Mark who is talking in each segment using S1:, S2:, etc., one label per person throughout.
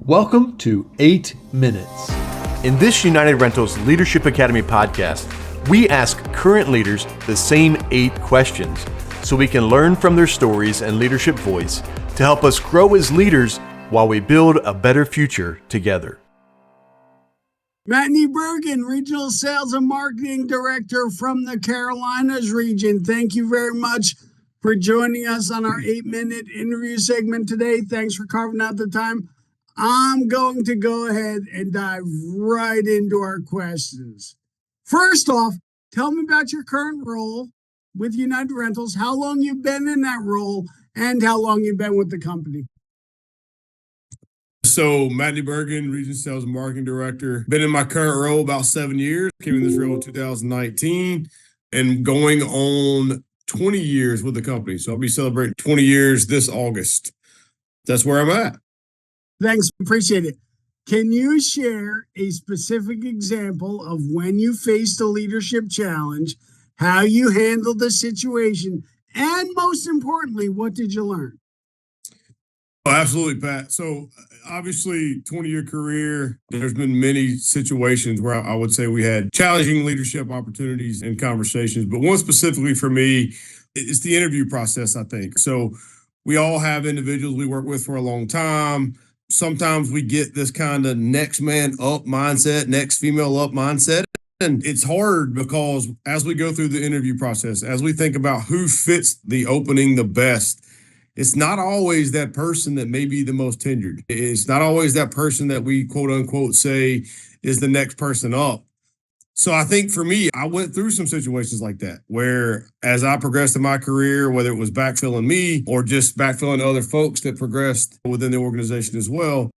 S1: Welcome to 8 Minutes. In this United Rentals Leadership Academy podcast, we ask current leaders the same 8 questions so we can learn from their stories and leadership voice to help us grow as leaders while we build a better future together.
S2: Mattney Burgin, Regional Sales and Marketing Director from the Carolinas region. Thank you very much for joining us on our 8-minute interview segment today. Thanks for carving out the time. I'm going to go ahead and dive right into our questions. First off, tell me about your current role with United Rentals, how long you've been in that role, and how long you've been with the company.
S3: So, Mattney Burgin, Regional Sales and Marketing Director. Been in my current role about 7 years. Came in this role in 2019 and going on 20 years with the company. So I'll be celebrating 20 years this August. That's where I'm at.
S2: Thanks, appreciate it. Can you share a specific example of when you faced a leadership challenge, how you handled the situation, and most importantly, what did you learn?
S3: Oh, absolutely, Pat. So obviously, 20-year career, there's been many situations where I would say we had challenging leadership opportunities and conversations, but one specifically for me, it's the interview process, I think. So we all have individuals we work with for a long time. Sometimes we get this kind of next man up mindset, next female up mindset. And it's hard because as we go through the interview process, as we think about who fits the opening the best, it's not always that person that may be the most tenured. It's not always that person that we quote unquote say is the next person up. So I think for me, I went through some situations like that where as I progressed in my career, whether it was backfilling me or just backfilling other folks that progressed within the organization as well,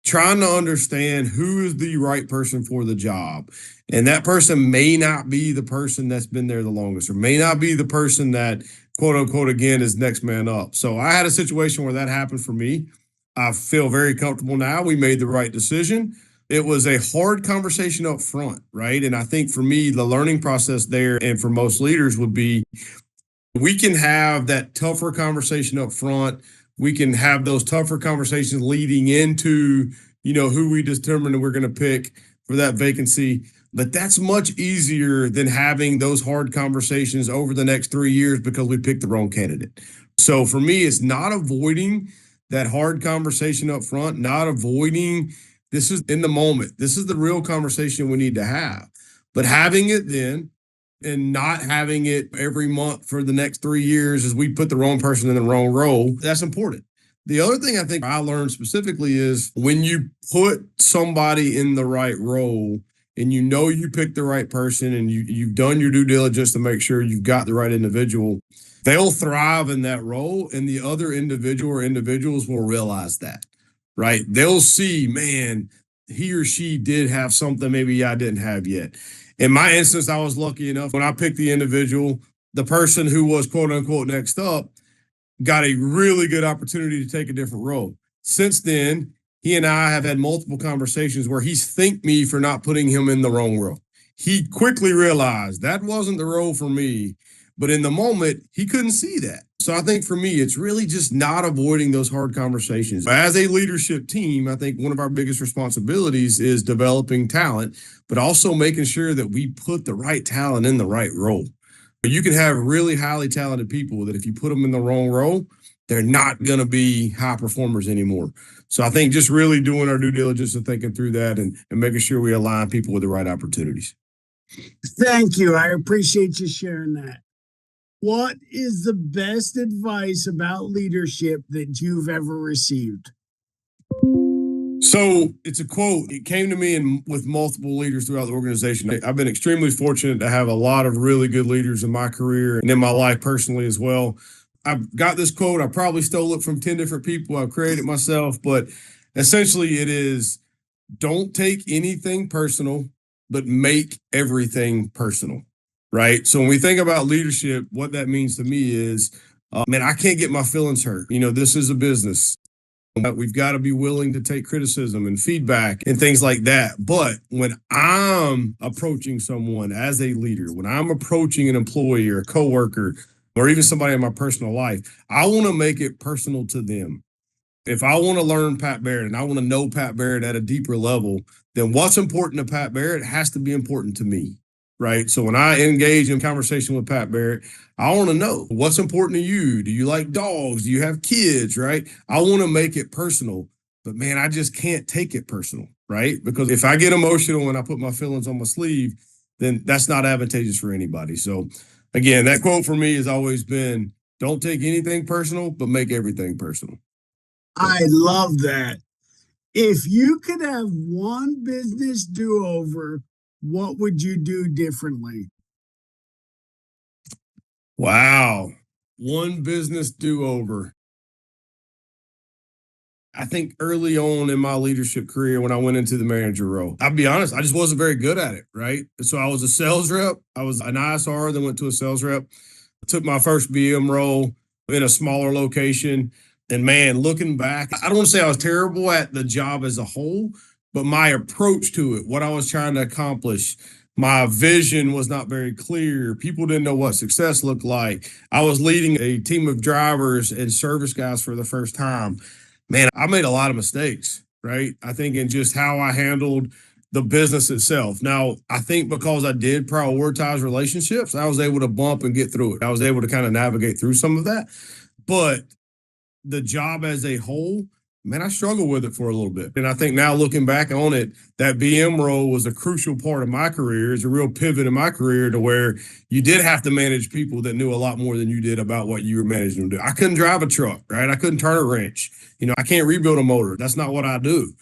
S3: trying to understand who is the right person for the job. And that person may not be the person that's been there the longest or may not be the person that quote unquote, again, is next man up. So I had a situation where that happened for me. I feel very comfortable now. We made the right decision. It was a hard conversation up front, right? And I think for me, the learning process there and for most leaders would be we can have that tougher conversation up front. We can have those tougher conversations leading into, who we determine that we're going to pick for that vacancy. But that's much easier than having those hard conversations over the next 3 years because we picked the wrong candidate. So for me, it's not avoiding that hard conversation up front, not avoiding this is in the moment. This is the real conversation we need to have. But having it then and not having it every month for the next 3 years as we put the wrong person in the wrong role, that's important. The other thing I think I learned specifically is when you put somebody in the right role and you picked the right person and you've done your due diligence to make sure you've got the right individual, they'll thrive in that role and the other individual or individuals will realize that. Right? They'll see, man, he or she did have something maybe I didn't have yet. In my instance, I was lucky enough when I picked the individual, the person who was quote unquote next up got a really good opportunity to take a different role. Since then, he and I have had multiple conversations where he's thanked me for not putting him in the wrong role. He quickly realized that wasn't the role for me, but in the moment, he couldn't see that. So I think for me, it's really just not avoiding those hard conversations. As a leadership team, I think one of our biggest responsibilities is developing talent, but also making sure that we put the right talent in the right role. You can have really highly talented people that if you put them in the wrong role, they're not going to be high performers anymore. So I think just really doing our due diligence and thinking through that and making sure we align people with the right opportunities.
S2: Thank you. I appreciate you sharing that. What is the best advice about leadership that you've ever received?
S3: So it's a quote. It came to me with multiple leaders throughout the organization. I've been extremely fortunate to have a lot of really good leaders in my career and in my life personally as well. I've got this quote. I probably stole it from 10 different people. I've created it myself, but essentially it is, don't take anything personal, but make everything personal. Right. So when we think about leadership, what that means to me is, I can't get my feelings hurt. This is a business. We've got to be willing to take criticism and feedback and things like that. But when I'm approaching someone as a leader, when I'm approaching an employee or a coworker or even somebody in my personal life, I want to make it personal to them. If I want to learn Pat Barrett and I want to know Pat Barrett at a deeper level, then what's important to Pat Barrett has to be important to me, right? So when I engage in conversation with Pat Barrett, I want to know what's important to you. Do you like dogs? Do you have kids, right? I want to make it personal, but man, I just can't take it personal, right? Because if I get emotional and I put my feelings on my sleeve, then that's not advantageous for anybody. So again, that quote for me has always been, don't take anything personal, but make everything personal.
S2: I love that. If you could have one business do-over, what would you do differently?
S3: Wow. One business do-over. I think early on in my leadership career, when I went into the manager role, I'll be honest, I just wasn't very good at it, right? So I was a sales rep. I was an ISR, then went to a sales rep. Took my first BM role in a smaller location. And man, looking back, I don't want to say I was terrible at the job as a whole, but my approach to it, what I was trying to accomplish, my vision was not very clear. People didn't know what success looked like. I was leading a team of drivers and service guys for the first time. Man, I made a lot of mistakes, right? I think in just how I handled the business itself. Now, I think because I did prioritize relationships, I was able to bump and get through it. I was able to kind of navigate through some of that. But the job as a whole, man, I struggled with it for a little bit. And I think now looking back on it, that BM role was a crucial part of my career. It's a real pivot in my career to where you did have to manage people that knew a lot more than you did about what you were managing them to do. I couldn't drive a truck, right? I couldn't turn a wrench. I can't rebuild a motor. That's not what I do.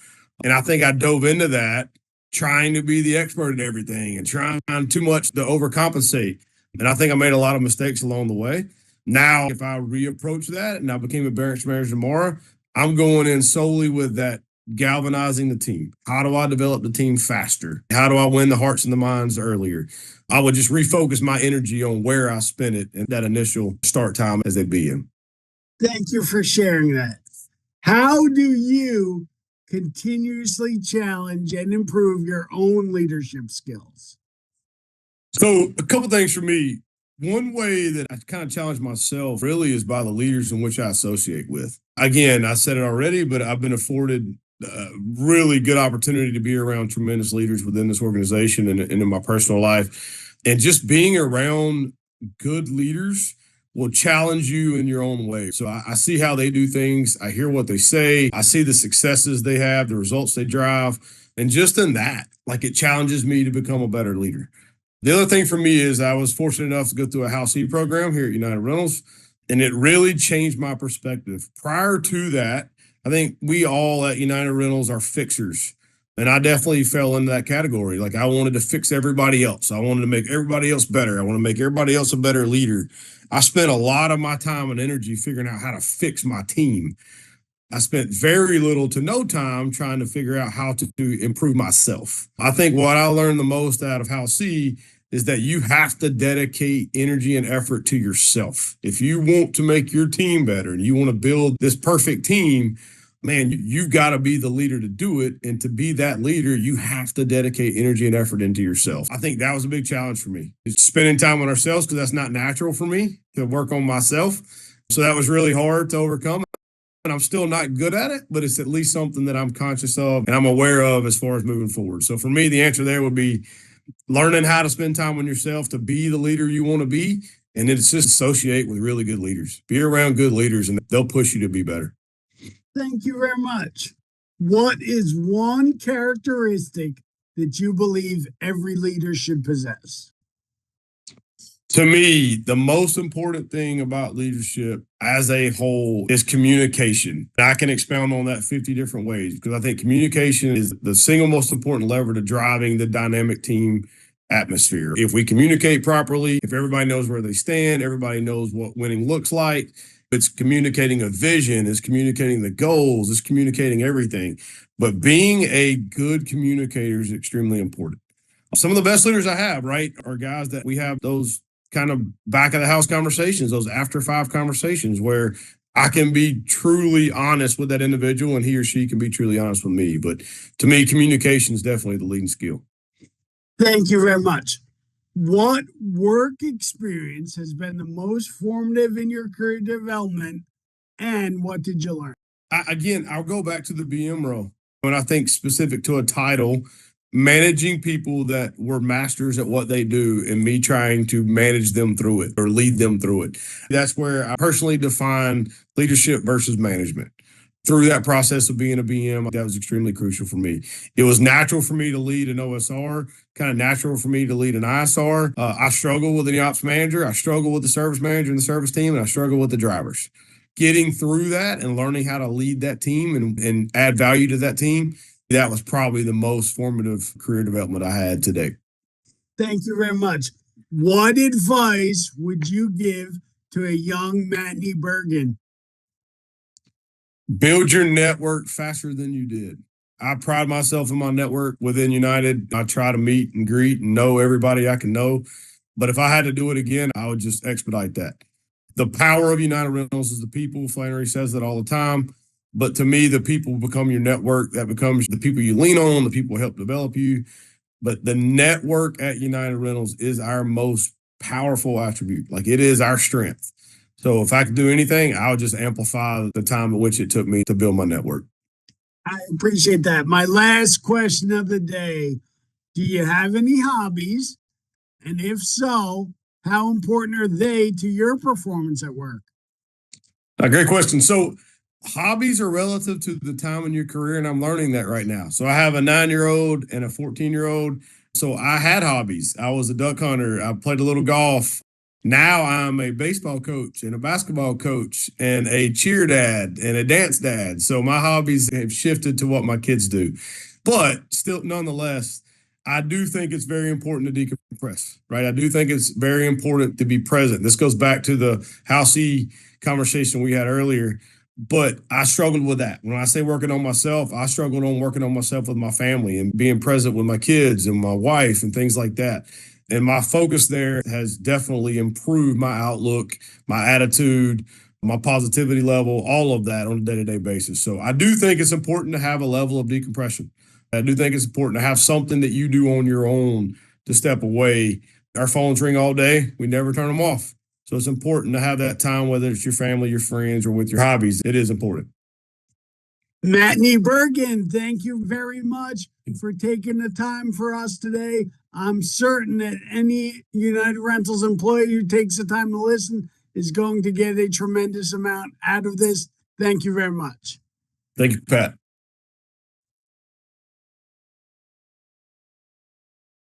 S3: And I think I dove into that trying to be the expert at everything and trying too much to overcompensate. And I think I made a lot of mistakes along the way. Now, if I reapproach that and I became a branch manager tomorrow, I'm going in solely with that galvanizing the team. How do I develop the team faster? How do I win the hearts and the minds earlier? I would just refocus my energy on where I spent it in that initial start time as a BM.
S2: Thank you for sharing that. How do you continuously challenge and improve your own leadership skills?
S3: So a couple things for me. One way that I kind of challenge myself really is by the leaders in which I associate with. Again, I said it already, but I've been afforded a really good opportunity to be around tremendous leaders within this organization and in my personal life. And just being around good leaders will challenge you in your own way. So I see how they do things. I hear what they say. I see the successes they have, the results they drive. And just in that, like it challenges me to become a better leader. The other thing for me is I was fortunate enough to go through a house heat program here at United Rentals, and it really changed my perspective. Prior to that, I think we all at United Rentals are fixers. And I definitely fell into that category. Like I wanted to fix everybody else. I wanted to make everybody else better. I want to make everybody else a better leader. I spent a lot of my time and energy figuring out how to fix my team. I spent very little to no time trying to figure out how to improve myself. I think what I learned the most out of House C is that you have to dedicate energy and effort to yourself. If you want to make your team better and you want to build this perfect team, man, you've got to be the leader to do it. And to be that leader, you have to dedicate energy and effort into yourself. I think that was a big challenge for me. It's spending time on ourselves because that's not natural for me to work on myself. So that was really hard to overcome. And I'm still not good at it, but it's at least something that I'm conscious of and I'm aware of as far as moving forward. So for me, the answer there would be learning how to spend time on yourself to be the leader you want to be. And it's just associate with really good leaders. Be around good leaders and they'll push you to be better.
S2: Thank you very much. What is one characteristic that you believe every leader should possess?
S3: To me, the most important thing about leadership as a whole is communication. I can expound on that 50 different ways because I think communication is the single most important lever to driving the dynamic team atmosphere. If we communicate properly, if everybody knows where they stand, everybody knows what winning looks like, it's communicating a vision, it's communicating the goals, it's communicating everything. But being a good communicator is extremely important. Some of the best leaders I have, right, are guys that we have those kind of back of the house conversations, those after five conversations where I can be truly honest with that individual and he or she can be truly honest with me. But to me, communication is definitely the leading skill.
S2: Thank you very much. What work experience has been the most formative in your career development and what did you learn?
S3: I'll go back to the BM role. When I think specific to a title, managing people that were masters at what they do and me trying to manage them through it or lead them through it. That's where I personally define leadership versus management. Through that process of being a BM, that was extremely crucial for me. It was natural for me to lead an OSR, kind of natural for me to lead an ISR. I struggle with an ops manager. I struggle with the service manager and the service team, and I struggle with the drivers. Getting through that and learning how to lead that team and add value to that team, that was probably the most formative career development I had to date.
S2: Thank you very much. What advice would you give to a young Mattney Burgin?
S3: Build your network faster than you did. I pride myself in my network within United. I try to meet and greet and know everybody I can know. But if I had to do it again, I would just expedite that. The power of United Rentals is the people. Flannery says that all the time. But to me, the people become your network. That becomes the people you lean on, the people who help develop you. But the network at United Rentals is our most powerful attribute. Like, it is our strength. So if I could do anything, I would just amplify the time at which it took me to build my network.
S2: I appreciate that. My last question of the day: do you have any hobbies? And if so, how important are they to your performance at work?
S3: A great question. So hobbies are relative to the time in your career, and I'm learning that right now. So I have a 9-year-old and a 14-year-old. So I had hobbies. I was a duck hunter. I played a little golf. Now I'm a baseball coach and a basketball coach and a cheer dad and a dance dad. So my hobbies have shifted to what my kids do. But still, nonetheless, I do think it's very important to decompress, right? I do think it's very important to be present. This goes back to the House E conversation we had earlier. But I struggled with that. When I say working on myself, I struggled on working on myself with my family and being present with my kids and my wife and things like that. And my focus there has definitely improved my outlook, my attitude, my positivity level, all of that on a day-to-day basis. So I do think it's important to have a level of decompression. I do think it's important to have something that you do on your own to step away. Our phones ring all day. We never turn them off. So it's important to have that time, whether it's your family, your friends, or with your hobbies. It is important.
S2: Mattney Burgin, thank you very much for taking the time for us today. I'm certain that any United Rentals employee who takes the time to listen is going to get a tremendous amount out of this. Thank you very much.
S3: Thank you, Pat.